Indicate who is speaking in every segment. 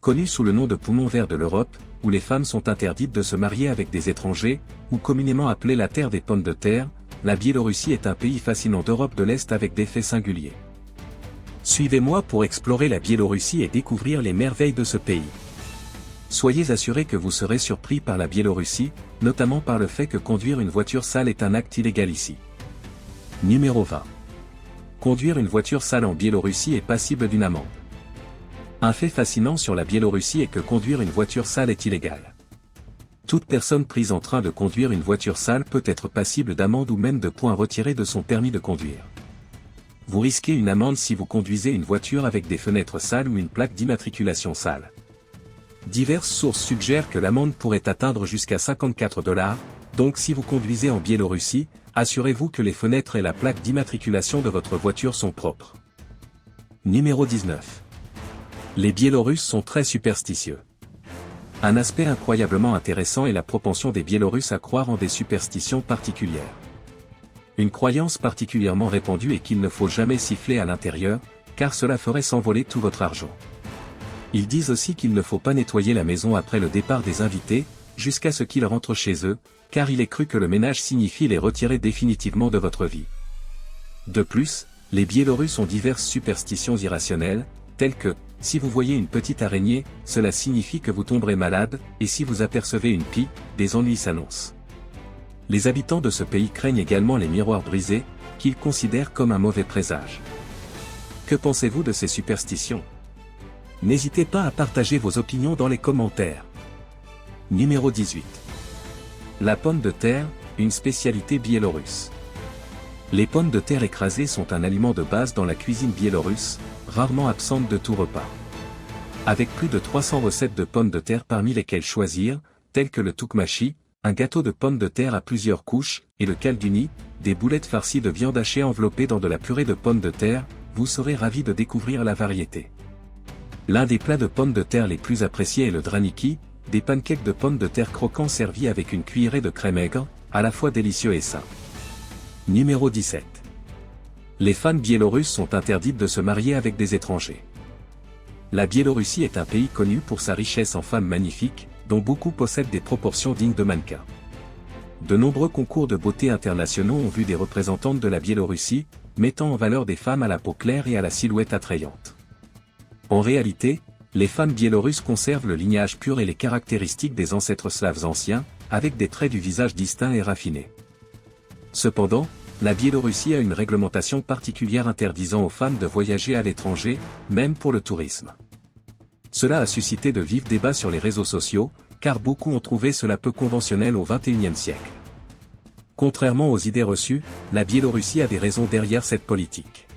Speaker 1: connu sous le nom de poumon vert de l'Europe, où les femmes sont interdites de se marier avec des étrangers, ou communément appelée la terre des pommes de terre, la Biélorussie est un pays fascinant d'Europe de l'Est avec des faits singuliers. Suivez-moi pour explorer la Biélorussie et découvrir les merveilles de ce pays. Soyez assurés que vous serez surpris par la Biélorussie, notamment par le fait que conduire une voiture sale est un acte illégal ici. Numéro 20. Conduire une voiture sale en Biélorussie est passible d'une amende. Un fait fascinant sur la Biélorussie est que conduire une voiture sale est illégal. Toute personne prise en train de conduire une voiture sale peut être passible d'amende ou même de points retirés de son permis de conduire. Vous risquez une amende si vous conduisez une voiture avec des fenêtres sales ou une plaque d'immatriculation sale. Diverses sources suggèrent que l'amende pourrait atteindre jusqu'à 54 $, donc si vous conduisez en Biélorussie, assurez-vous que les fenêtres et la plaque d'immatriculation de votre voiture sont propres. Numéro 19. Les Biélorusses sont très superstitieux. Un aspect incroyablement intéressant est la propension des Biélorusses à croire en des superstitions particulières. Une croyance particulièrement répandue est qu'il ne faut jamais siffler à l'intérieur, car cela ferait s'envoler tout votre argent. Ils disent aussi qu'il ne faut pas nettoyer la maison après le départ des invités, jusqu'à ce qu'ils rentrent chez eux, car il est cru que le ménage signifie les retirer définitivement de votre vie. De plus, les Biélorusses ont diverses superstitions irrationnelles, telles que, si vous voyez une petite araignée, cela signifie que vous tomberez malade, et si vous apercevez une pie, des ennuis s'annoncent. Les habitants de ce pays craignent également les miroirs brisés, qu'ils considèrent comme un mauvais présage. Que pensez-vous de ces superstitions? N'hésitez pas à partager vos opinions dans les commentaires. Numéro 18. La pomme de terre, une spécialité biélorusse. Les pommes de terre écrasées sont un aliment de base dans la cuisine biélorusse, rarement absente de tout repas. Avec plus de 300 recettes de pommes de terre parmi lesquelles choisir, telles que le tukmachi, un gâteau de pommes de terre à plusieurs couches, et le kalduni, des boulettes farcies de viande hachée enveloppées dans de la purée de pommes de terre, vous serez ravis de découvrir la variété. L'un des plats de pommes de terre les plus appréciés est le draniki, des pancakes de pommes de terre croquants servis avec une cuillerée de crème aigre, à la fois délicieux et sain. Numéro 17. Les femmes biélorusses sont interdites de se marier avec des étrangers. La Biélorussie est un pays connu pour sa richesse en femmes magnifiques, dont beaucoup possèdent des proportions dignes de mannequins. De nombreux concours de beauté internationaux ont vu des représentantes de la Biélorussie, mettant en valeur des femmes à la peau claire et à la silhouette attrayante. En réalité, les femmes biélorusses conservent le lignage pur et les caractéristiques des ancêtres slaves anciens, avec des traits du visage distincts et raffinés. Cependant, la Biélorussie a une réglementation particulière interdisant aux femmes de voyager à l'étranger, même pour le tourisme. Cela a suscité de vifs débats sur les réseaux sociaux, car beaucoup ont trouvé cela peu conventionnel au XXIe siècle. Contrairement aux idées reçues, la Biélorussie a des raisons derrière cette politique.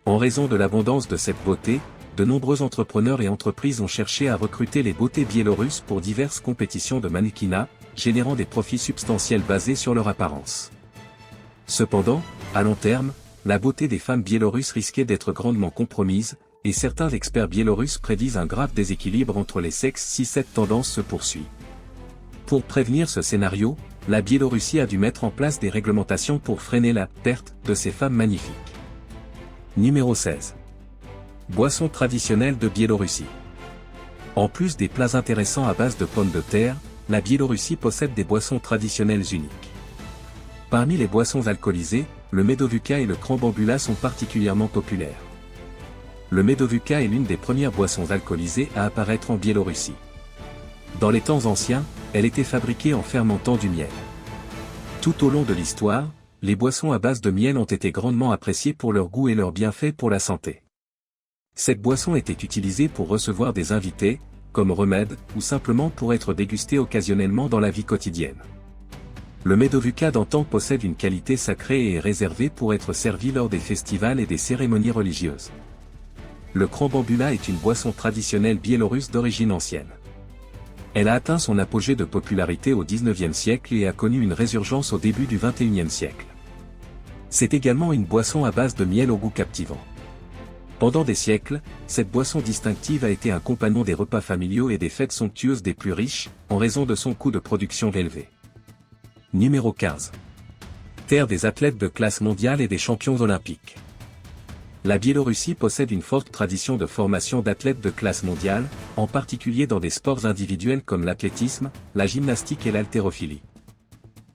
Speaker 1: En raison de l'abondance de cette beauté, de nombreux entrepreneurs et entreprises ont cherché à recruter les beautés biélorusses pour diverses compétitions de mannequinat, générant des profits substantiels basés sur leur apparence. Cependant, à long terme, la beauté des femmes biélorusses risquait d'être grandement compromise, et certains experts biélorusses prédisent un grave déséquilibre entre les sexes si cette tendance se poursuit. Pour prévenir ce scénario, la Biélorussie a dû mettre en place des réglementations pour freiner la perte de ces femmes magnifiques. Numéro 16. Boisson traditionnelle de Biélorussie. En plus des plats intéressants à base de pommes de terre, la Biélorussie possède des boissons traditionnelles uniques. Parmi les boissons alcoolisées, le medovuka et le krambambula sont particulièrement populaires. Le medovuka est l'une des premières boissons alcoolisées à apparaître en Biélorussie. Dans les temps anciens, elle était fabriquée en fermentant du miel. Tout au long de l'histoire, les boissons à base de miel ont été grandement appréciées pour leur goût et leurs bienfaits pour la santé. Cette boisson était utilisée pour recevoir des invités, comme remède, ou simplement pour être dégustée occasionnellement dans la vie quotidienne. Le medovuka d'antan possède une qualité sacrée et est réservé pour être servi lors des festivals et des cérémonies religieuses. Le krambambula est une boisson traditionnelle biélorusse d'origine ancienne. Elle a atteint son apogée de popularité au XIXe siècle et a connu une résurgence au début du XXIe siècle. C'est également une boisson à base de miel au goût captivant. Pendant des siècles, cette boisson distinctive a été un compagnon des repas familiaux et des fêtes somptueuses des plus riches, en raison de son coût de production élevé. Numéro 15. Terre des athlètes de classe mondiale et des champions olympiques. La Biélorussie possède une forte tradition de formation d'athlètes de classe mondiale, en particulier dans des sports individuels comme l'athlétisme, la gymnastique et l'haltérophilie.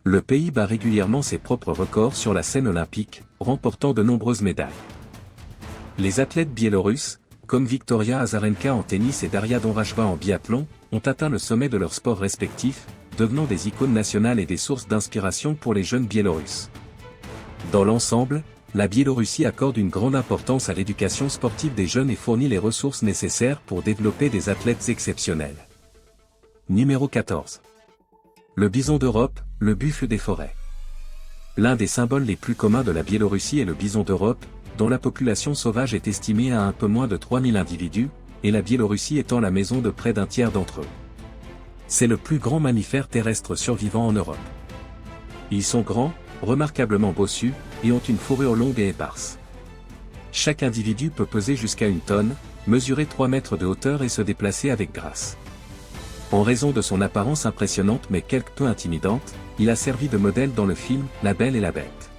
Speaker 1: Le pays bat régulièrement ses propres records sur la scène olympique, remportant de nombreuses médailles. Les athlètes biélorusses, comme Victoria Azarenka en tennis et Daria Donrashva en biathlon, ont atteint le sommet de leurs sports respectifs, devenant des icônes nationales et des sources d'inspiration pour les jeunes Biélorusses. Dans l'ensemble, la Biélorussie accorde une grande importance à l'éducation sportive des jeunes et fournit les ressources nécessaires pour développer des athlètes exceptionnels. Numéro 14. Le bison d'Europe, le buffle des forêts. L'un des symboles les plus communs de la Biélorussie est le bison d'Europe, dont la population sauvage est estimée à un peu moins de 3000 individus, et la Biélorussie étant la maison de près d'un tiers d'entre eux. C'est le plus grand mammifère terrestre survivant en Europe. Ils sont grands, remarquablement bossus, et ont une fourrure longue et éparse. Chaque individu peut peser jusqu'à 1 tonne, mesurer 3 mètres de hauteur et se déplacer avec grâce. En raison de son apparence impressionnante mais quelque peu intimidante, il a servi de modèle dans le film La Belle et la Bête.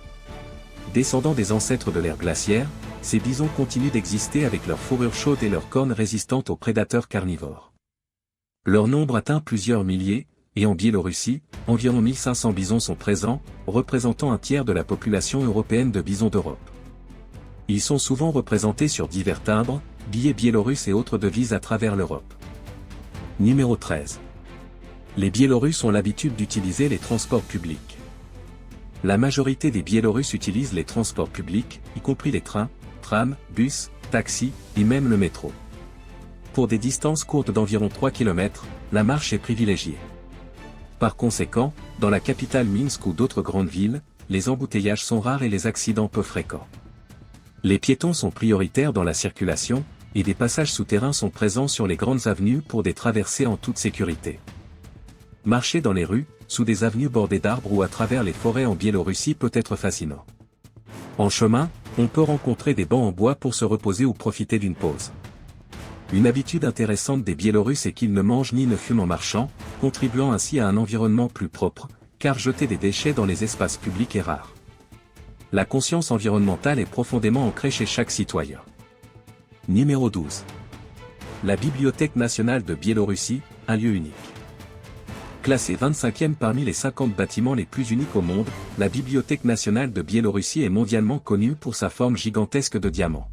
Speaker 1: Descendant des ancêtres de l'ère glaciaire, ces bisons continuent d'exister avec leur fourrure chaude et leurs cornes résistantes aux prédateurs carnivores. Leur nombre atteint plusieurs milliers, et en Biélorussie, environ 1500 bisons sont présents, représentant un tiers de la population européenne de bisons d'Europe. Ils sont souvent représentés sur divers timbres, billets biélorusses et autres devises à travers l'Europe. Numéro 13. Les Biélorusses ont l'habitude d'utiliser les transports publics. La majorité des Biélorusses utilisent les transports publics, y compris les trains, trams, bus, taxis, et même le métro. Pour des distances courtes d'environ 3 km, la marche est privilégiée. Par conséquent, dans la capitale Minsk ou d'autres grandes villes, les embouteillages sont rares et les accidents peu fréquents. Les piétons sont prioritaires dans la circulation, et des passages souterrains sont présents sur les grandes avenues pour des traversées en toute sécurité. Marcher dans les rues, sous des avenues bordées d'arbres ou à travers les forêts en Biélorussie peut être fascinant. En chemin, on peut rencontrer des bancs en bois pour se reposer ou profiter d'une pause. Une habitude intéressante des Biélorusses est qu'ils ne mangent ni ne fument en marchant, contribuant ainsi à un environnement plus propre, car jeter des déchets dans les espaces publics est rare. La conscience environnementale est profondément ancrée chez chaque citoyen. Numéro 12. La Bibliothèque nationale de Biélorussie, un lieu unique. Classée 25e parmi les 50 bâtiments les plus uniques au monde, la Bibliothèque nationale de Biélorussie est mondialement connue pour sa forme gigantesque de diamant.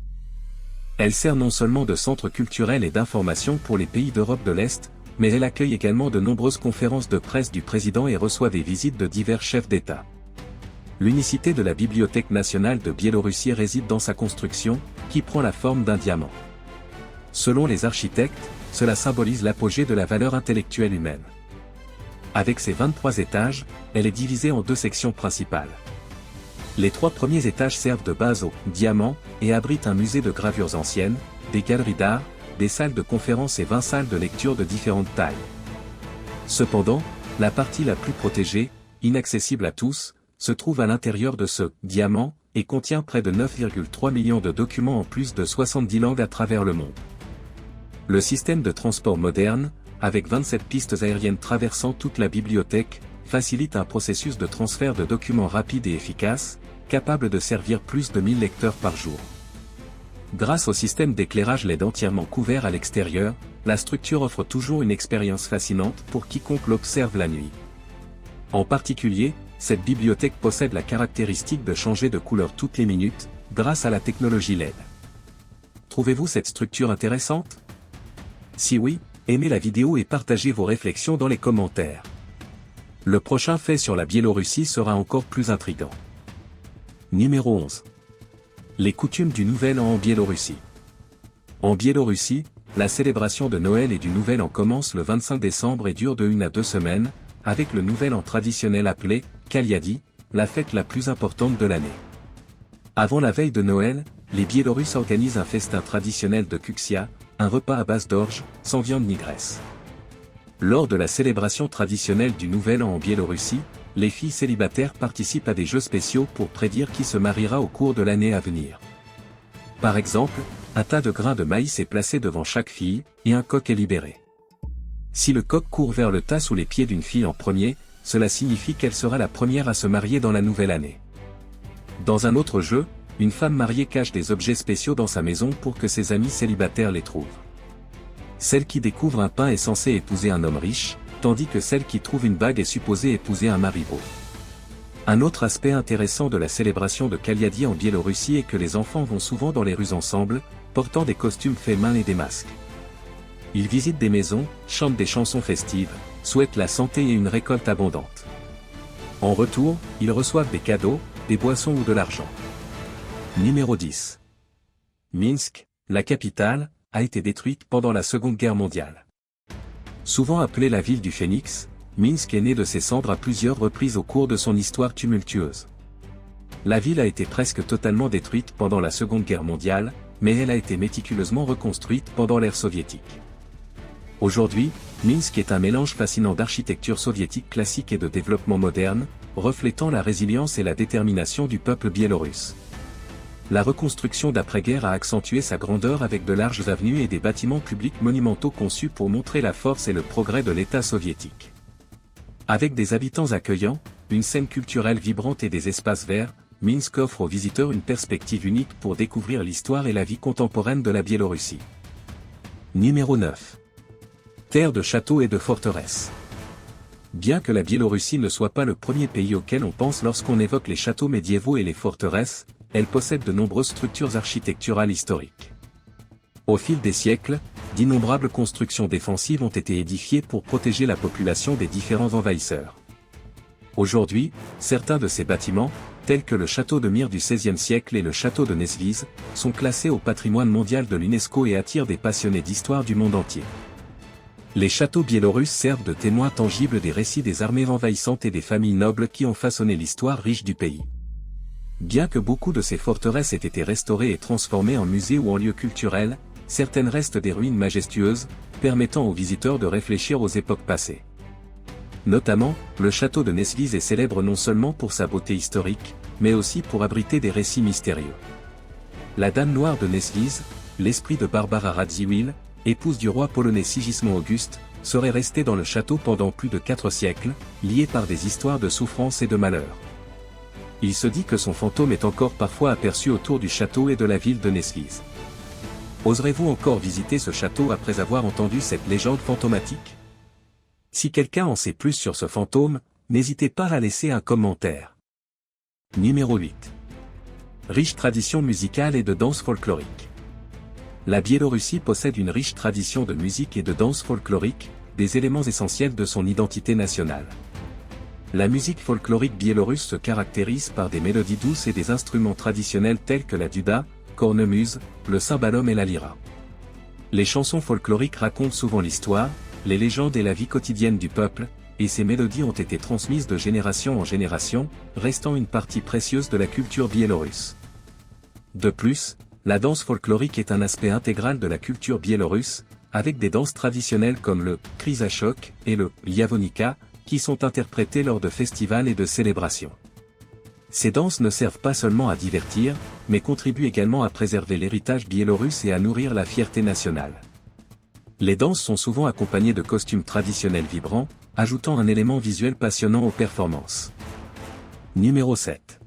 Speaker 1: Elle sert non seulement de centre culturel et d'information pour les pays d'Europe de l'Est, mais elle accueille également de nombreuses conférences de presse du président et reçoit des visites de divers chefs d'État. L'unicité de la Bibliothèque nationale de Biélorussie réside dans sa construction, qui prend la forme d'un diamant. Selon les architectes, cela symbolise l'apogée de la valeur intellectuelle humaine. Avec ses 23 étages, elle est divisée en 2 sections principales. Les 3 premiers étages servent de base au diamant et abritent un musée de gravures anciennes, des galeries d'art, des salles de conférences et 20 salles de lecture de différentes tailles. Cependant, la partie la plus protégée, inaccessible à tous, se trouve à l'intérieur de ce diamant et contient près de 9,3 millions de documents en plus de 70 langues à travers le monde. Le système de transport moderne, avec 27 pistes aériennes traversant toute la bibliothèque, facilite un processus de transfert de documents rapide et efficace, capable de servir plus de 1000 lecteurs par jour. Grâce au système d'éclairage LED entièrement couvert à l'extérieur, la structure offre toujours une expérience fascinante pour quiconque l'observe la nuit. En particulier, cette bibliothèque possède la caractéristique de changer de couleur toutes les minutes, grâce à la technologie LED. Trouvez-vous cette structure intéressante? Si oui, aimez la vidéo et partagez vos réflexions dans les commentaires. Le prochain fait sur la Biélorussie sera encore plus intriguant. Numéro 11. Les coutumes du Nouvel An en Biélorussie. En Biélorussie, la célébration de Noël et du Nouvel An commence le 25 décembre et dure de 1 à 2 semaines, avec le Nouvel An traditionnel appelé Kaliadi, la fête la plus importante de l'année. Avant la veille de Noël, les Biélorusses organisent un festin traditionnel de kuksia, un repas à base d'orge, sans viande ni graisse. Lors de la célébration traditionnelle du Nouvel An en Biélorussie, les filles célibataires participent à des jeux spéciaux pour prédire qui se mariera au cours de l'année à venir. Par exemple, un tas de grains de maïs est placé devant chaque fille, et un coq est libéré. Si le coq court vers le tas sous les pieds d'une fille en premier, cela signifie qu'elle sera la première à se marier dans la nouvelle année. Dans un autre jeu, une femme mariée cache des objets spéciaux dans sa maison pour que ses amis célibataires les trouvent. Celle qui découvre un pain est censée épouser un homme riche, tandis que celle qui trouve une bague est supposée épouser un mari pauvre. Un autre aspect intéressant de la célébration de Kaliadi en Biélorussie est que les enfants vont souvent dans les rues ensemble, portant des costumes faits main et des masques. Ils visitent des maisons, chantent des chansons festives, souhaitent la santé et une récolte abondante. En retour, ils reçoivent des cadeaux, des boissons ou de l'argent. Numéro 10. Minsk, la capitale, a été détruite pendant la Seconde Guerre mondiale. Souvent appelée la ville du Phénix, Minsk est née de ses cendres à plusieurs reprises au cours de son histoire tumultueuse. La ville a été presque totalement détruite pendant la Seconde Guerre mondiale, mais elle a été méticuleusement reconstruite pendant l'ère soviétique. Aujourd'hui, Minsk est un mélange fascinant d'architecture soviétique classique et de développement moderne, reflétant la résilience et la détermination du peuple biélorusse. La reconstruction d'après-guerre a accentué sa grandeur avec de larges avenues et des bâtiments publics monumentaux conçus pour montrer la force et le progrès de l'État soviétique. Avec des habitants accueillants, une scène culturelle vibrante et des espaces verts, Minsk offre aux visiteurs une perspective unique pour découvrir l'histoire et la vie contemporaine de la Biélorussie. Numéro 9. Terre de châteaux et de forteresses. Bien que la Biélorussie ne soit pas le premier pays auquel on pense lorsqu'on évoque les châteaux médiévaux et les forteresses, elle possède de nombreuses structures architecturales historiques. Au fil des siècles, d'innombrables constructions défensives ont été édifiées pour protéger la population des différents envahisseurs. Aujourd'hui, certains de ces bâtiments, tels que le château de Mir du XVIe siècle et le château de Nesvizh, sont classés au patrimoine mondial de l'UNESCO et attirent des passionnés d'histoire du monde entier. Les châteaux biélorusses servent de témoins tangibles des récits des armées envahissantes et des familles nobles qui ont façonné l'histoire riche du pays. Bien que beaucoup de ces forteresses aient été restaurées et transformées en musées ou en lieux culturels, certaines restent des ruines majestueuses, permettant aux visiteurs de réfléchir aux époques passées. Notamment, le château de Nesvizh est célèbre non seulement pour sa beauté historique, mais aussi pour abriter des récits mystérieux. La Dame Noire de Nesvizh, l'esprit de Barbara Radziwiłł, épouse du roi polonais Sigismond Auguste, serait restée dans le château pendant plus de 4 siècles, liée par des histoires de souffrance et de malheur. Il se dit que son fantôme est encore parfois aperçu autour du château et de la ville de Nesvizh. Oserez-vous encore visiter ce château après avoir entendu cette légende fantomatique? Si quelqu'un en sait plus sur ce fantôme, n'hésitez pas à laisser un commentaire. Numéro 8. Riche tradition musicale et de danse folklorique. La Biélorussie possède une riche tradition de musique et de danse folklorique, des éléments essentiels de son identité nationale. La musique folklorique biélorusse se caractérise par des mélodies douces et des instruments traditionnels tels que la duda, cornemuse, le cymbalum et la lyra. Les chansons folkloriques racontent souvent l'histoire, les légendes et la vie quotidienne du peuple, et ces mélodies ont été transmises de génération en génération, restant une partie précieuse de la culture biélorusse. De plus, la danse folklorique est un aspect intégral de la culture biélorusse, avec des danses traditionnelles comme le kryzachok et le liavonika, qui sont interprétées lors de festivals et de célébrations. Ces danses ne servent pas seulement à divertir, mais contribuent également à préserver l'héritage biélorusse et à nourrir la fierté nationale. Les danses sont souvent accompagnées de costumes traditionnels vibrants, ajoutant un élément visuel passionnant aux performances. Numéro 7.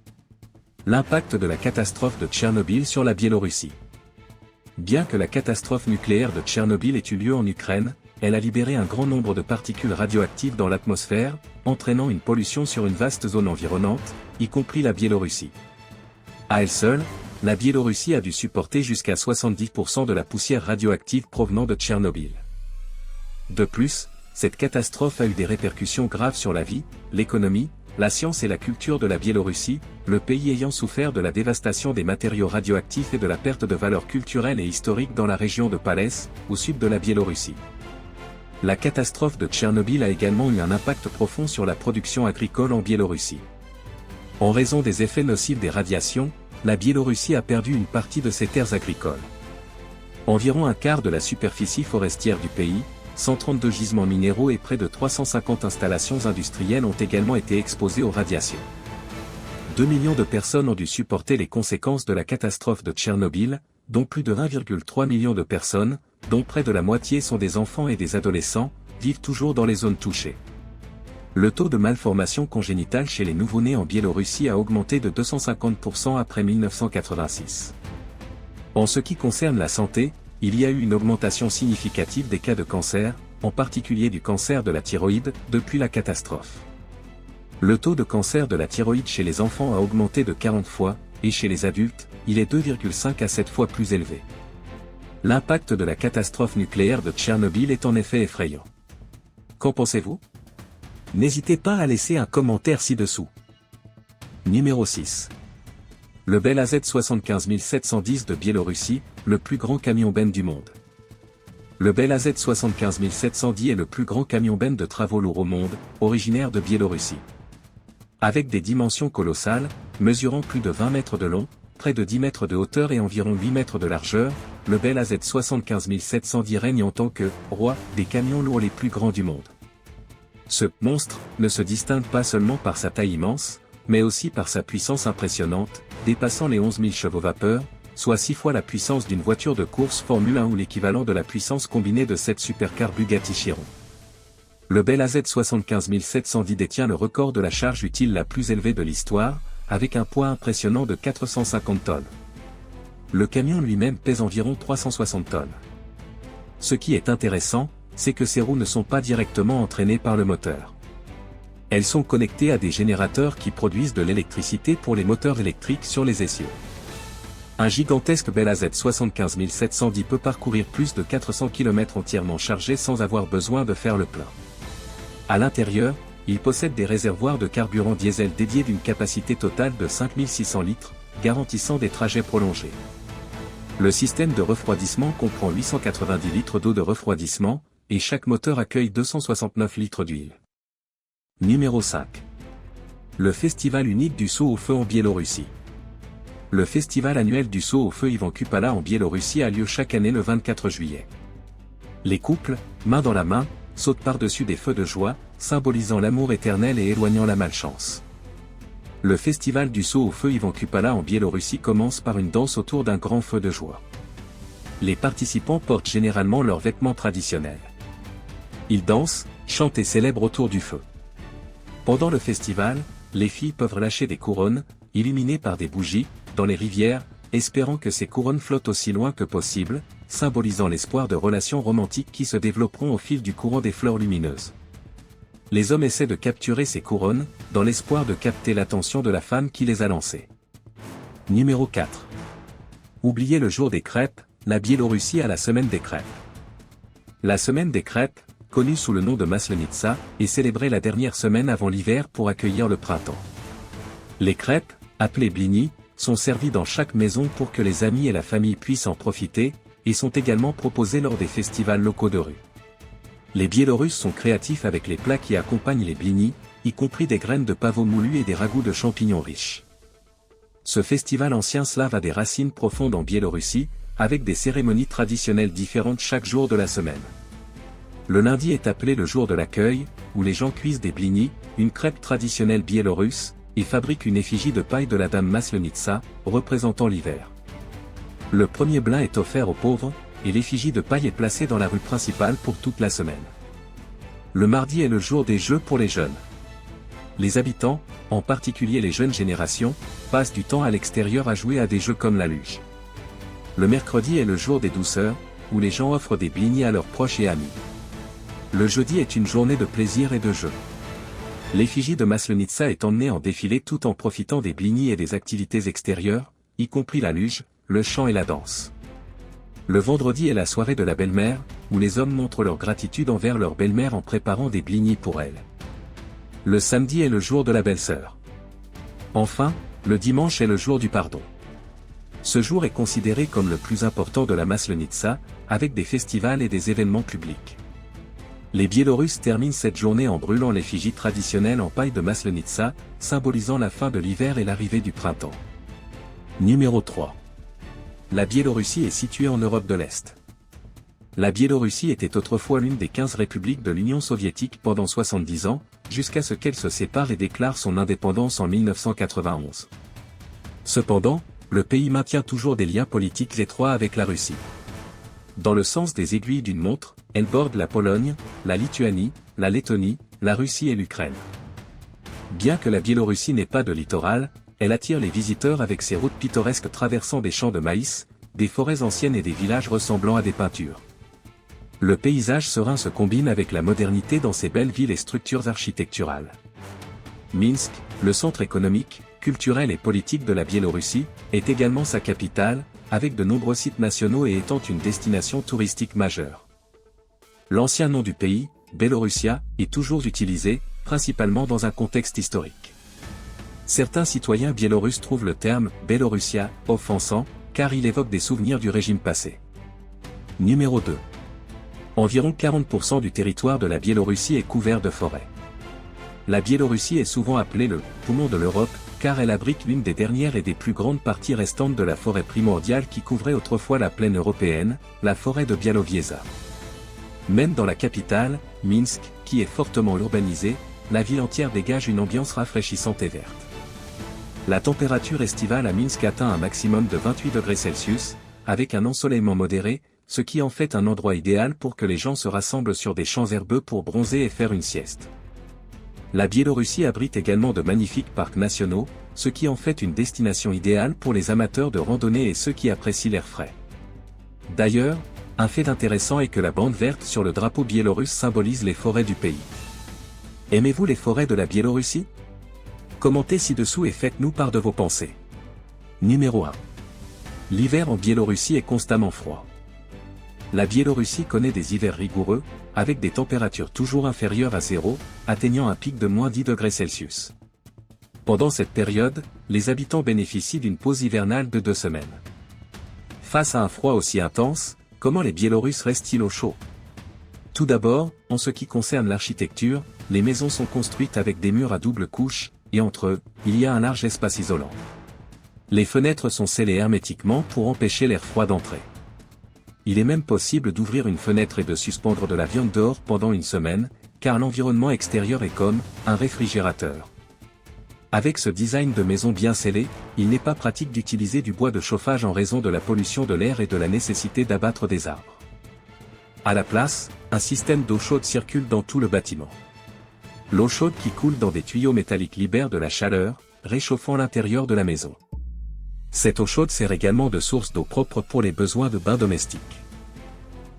Speaker 1: L'impact de la catastrophe de Tchernobyl sur la Biélorussie. Bien que la catastrophe nucléaire de Tchernobyl ait eu lieu en Ukraine, elle a libéré un grand nombre de particules radioactives dans l'atmosphère, entraînant une pollution sur une vaste zone environnante, y compris la Biélorussie. À elle seule, la Biélorussie a dû supporter jusqu'à 70% de la poussière radioactive provenant de Tchernobyl. De plus, cette catastrophe a eu des répercussions graves sur la vie, l'économie, la science et la culture de la Biélorussie, le pays ayant souffert de la dévastation des matériaux radioactifs et de la perte de valeurs culturelles et historiques dans la région de Palès, au sud de la Biélorussie. La catastrophe de Tchernobyl a également eu un impact profond sur la production agricole en Biélorussie. En raison des effets nocifs des radiations, la Biélorussie a perdu une partie de ses terres agricoles. Environ un quart de la superficie forestière du pays, 132 gisements minéraux et près de 350 installations industrielles ont également été exposées aux radiations. 2 millions de personnes ont dû supporter les conséquences de la catastrophe de Tchernobyl, dont plus de 1,3 million de personnes, dont près de la moitié sont des enfants et des adolescents, vivent toujours dans les zones touchées. Le taux de malformation congénitale chez les nouveau-nés en Biélorussie a augmenté de 250% après 1986. En ce qui concerne la santé, il y a eu une augmentation significative des cas de cancer, en particulier du cancer de la thyroïde, depuis la catastrophe. Le taux de cancer de la thyroïde chez les enfants a augmenté de 40 fois, et chez les adultes, il est 2,5 à 7 fois plus élevé. L'impact de la catastrophe nucléaire de Tchernobyl est en effet effrayant. Qu'en pensez-vous? N'hésitez pas à laisser un commentaire ci-dessous. Numéro 6. Le Bell AZ 75710 de Biélorussie, le plus grand camion-benz du monde. Le Bell AZ 75710 est le plus grand camion-benz de travaux lourds au monde, originaire de Biélorussie. Avec des dimensions colossales, mesurant plus de 20 mètres de long, près de 10 mètres de hauteur et environ 8 mètres de largeur, le Bell AZ 75710 règne en tant que « roi » des camions lourds les plus grands du monde. Ce « monstre » ne se distingue pas seulement par sa taille immense, mais aussi par sa puissance impressionnante, dépassant les 11 000 chevaux vapeur, soit 6 fois la puissance d'une voiture de course Formule 1 ou l'équivalent de la puissance combinée de 7 supercars Bugatti Chiron. Le Bell AZ 75710 détient le record de la charge utile la plus élevée de l'histoire, avec un poids impressionnant de 450 tonnes. Le camion lui-même pèse environ 360 tonnes. Ce qui est intéressant, c'est que ces roues ne sont pas directement entraînées par le moteur. Elles sont connectées à des générateurs qui produisent de l'électricité pour les moteurs électriques sur les essieux. Un gigantesque Bell AZ 75710 peut parcourir plus de 400 km entièrement chargé sans avoir besoin de faire le plein. À l'intérieur, il possède des réservoirs de carburant diesel dédiés d'une capacité totale de 5600 litres, garantissant des trajets prolongés. Le système de refroidissement comprend 890 litres d'eau de refroidissement, et chaque moteur accueille 269 litres d'huile. Numéro 5. Le festival unique du saut au feu en Biélorussie. Le festival annuel du saut au feu Ivan Kupala en Biélorussie a lieu chaque année le 24 juillet. Les couples, main dans la main, sautent par-dessus des feux de joie, symbolisant l'amour éternel et éloignant la malchance. Le festival du saut au feu Ivan Kupala en Biélorussie commence par une danse autour d'un grand feu de joie. Les participants portent généralement leurs vêtements traditionnels. Ils dansent, chantent et célèbrent autour du feu. Pendant le festival, les filles peuvent lâcher des couronnes, illuminées par des bougies, dans les rivières, espérant que ces couronnes flottent aussi loin que possible, symbolisant l'espoir de relations romantiques qui se développeront au fil du courant des fleurs lumineuses. Les hommes essaient de capturer ces couronnes, dans l'espoir de capter l'attention de la femme qui les a lancées. Numéro 4. Oubliez le jour des crêpes, la Biélorussie a la semaine des crêpes. La semaine des crêpes, connue sous le nom de Maslenitsa, est célébrée la dernière semaine avant l'hiver pour accueillir le printemps. Les crêpes, appelées blini, sont servies dans chaque maison pour que les amis et la famille puissent en profiter, et sont également proposées lors des festivals locaux de rue. Les Biélorusses sont créatifs avec les plats qui accompagnent les blini, y compris des graines de pavot moulu et des ragoûts de champignons riches. Ce festival ancien slave a des racines profondes en Biélorussie, avec des cérémonies traditionnelles différentes chaque jour de la semaine. Le lundi est appelé le jour de l'accueil, où les gens cuisent des blini, une crêpe traditionnelle biélorusse, et fabriquent une effigie de paille de la dame Maslenitsa, représentant l'hiver. Le premier blin est offert aux pauvres, et l'effigie de paille est placée dans la rue principale pour toute la semaine. Le mardi est le jour des jeux pour les jeunes. Les habitants, en particulier les jeunes générations, passent du temps à l'extérieur à jouer à des jeux comme la luge. Le mercredi est le jour des douceurs, où les gens offrent des blini à leurs proches et amis. Le jeudi est une journée de plaisir et de jeu. L'effigie de Maslenitsa est emmenée en défilé tout en profitant des blini et des activités extérieures, y compris la luge, le chant et la danse. Le vendredi est la soirée de la belle-mère, où les hommes montrent leur gratitude envers leur belle-mère en préparant des blini pour elle. Le samedi est le jour de la belle-sœur. Enfin, le dimanche est le jour du pardon. Ce jour est considéré comme le plus important de la Maslenitsa, avec des festivals et des événements publics. Les Biélorusses terminent cette journée en brûlant l'effigie traditionnelle en paille de Maslenitsa, symbolisant la fin de l'hiver et l'arrivée du printemps. Numéro 3. La Biélorussie est située en Europe de l'Est. La Biélorussie était autrefois l'une des 15 républiques de l'Union soviétique pendant 70 ans, jusqu'à ce qu'elle se sépare et déclare son indépendance en 1991. Cependant, le pays maintient toujours des liens politiques étroits avec la Russie. Dans le sens des aiguilles d'une montre, elle borde la Pologne, la Lituanie, la Lettonie, la Russie et l'Ukraine. Bien que la Biélorussie n'ait pas de littoral, elle attire les visiteurs avec ses routes pittoresques traversant des champs de maïs, des forêts anciennes et des villages ressemblant à des peintures. Le paysage serein se combine avec la modernité dans ces belles villes et structures architecturales. Minsk, le centre économique, culturel et politique de la Biélorussie, est également sa capitale, avec de nombreux sites nationaux et étant une destination touristique majeure. L'ancien nom du pays, Belorussia, est toujours utilisé, principalement dans un contexte historique. Certains citoyens biélorusses trouvent le terme « Belorussia » offensant, car il évoque des souvenirs du régime passé. Numéro 2. Environ 40% du territoire de la Biélorussie est couvert de forêts. La Biélorussie est souvent appelée le « poumon de l'Europe » car elle abrite l'une des dernières et des plus grandes parties restantes de la forêt primordiale qui couvrait autrefois la plaine européenne, la forêt de Bialowieza. Même dans la capitale, Minsk, qui est fortement urbanisée, la ville entière dégage une ambiance rafraîchissante et verte. La température estivale à Minsk atteint un maximum de 28 degrés Celsius, avec un ensoleillement modéré, ce qui en fait un endroit idéal pour que les gens se rassemblent sur des champs herbeux pour bronzer et faire une sieste. La Biélorussie abrite également de magnifiques parcs nationaux, ce qui en fait une destination idéale pour les amateurs de randonnée et ceux qui apprécient l'air frais. D'ailleurs, un fait intéressant est que la bande verte sur le drapeau biélorusse symbolise les forêts du pays. Aimez-vous les forêts de la Biélorussie? Commentez ci-dessous et faites-nous part de vos pensées. Numéro 1. L'hiver en Biélorussie est constamment froid. La Biélorussie connaît des hivers rigoureux, avec des températures toujours inférieures à 0, atteignant un pic de moins 10 degrés Celsius. Pendant cette période, les habitants bénéficient d'une pause hivernale de 2 semaines. Face à un froid aussi intense, comment les Biélorusses restent-ils au chaud? Tout d'abord, en ce qui concerne l'architecture, les maisons sont construites avec des murs à double couche, et entre eux, il y a un large espace isolant. Les fenêtres sont scellées hermétiquement pour empêcher l'air froid d'entrer. Il est même possible d'ouvrir une fenêtre et de suspendre de la viande dehors pendant une semaine, car l'environnement extérieur est comme un réfrigérateur. Avec ce design de maison bien scellé, il n'est pas pratique d'utiliser du bois de chauffage en raison de la pollution de l'air et de la nécessité d'abattre des arbres. À la place, un système d'eau chaude circule dans tout le bâtiment. L'eau chaude qui coule dans des tuyaux métalliques libère de la chaleur, réchauffant l'intérieur de la maison. Cette eau chaude sert également de source d'eau propre pour les besoins de bains domestiques.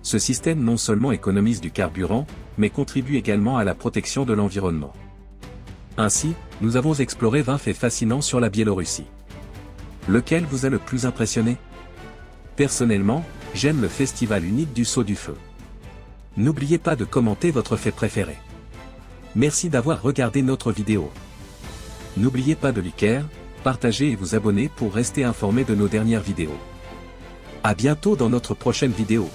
Speaker 1: Ce système non seulement économise du carburant, mais contribue également à la protection de l'environnement. Ainsi, nous avons exploré 20 faits fascinants sur la Biélorussie. Lequel vous a le plus impressionné? Personnellement, j'aime le festival unique du saut du feu. N'oubliez pas de commenter votre fait préféré. Merci d'avoir regardé notre vidéo. N'oubliez pas de liker, partager et vous abonner pour rester informé de nos dernières vidéos. À bientôt dans notre prochaine vidéo.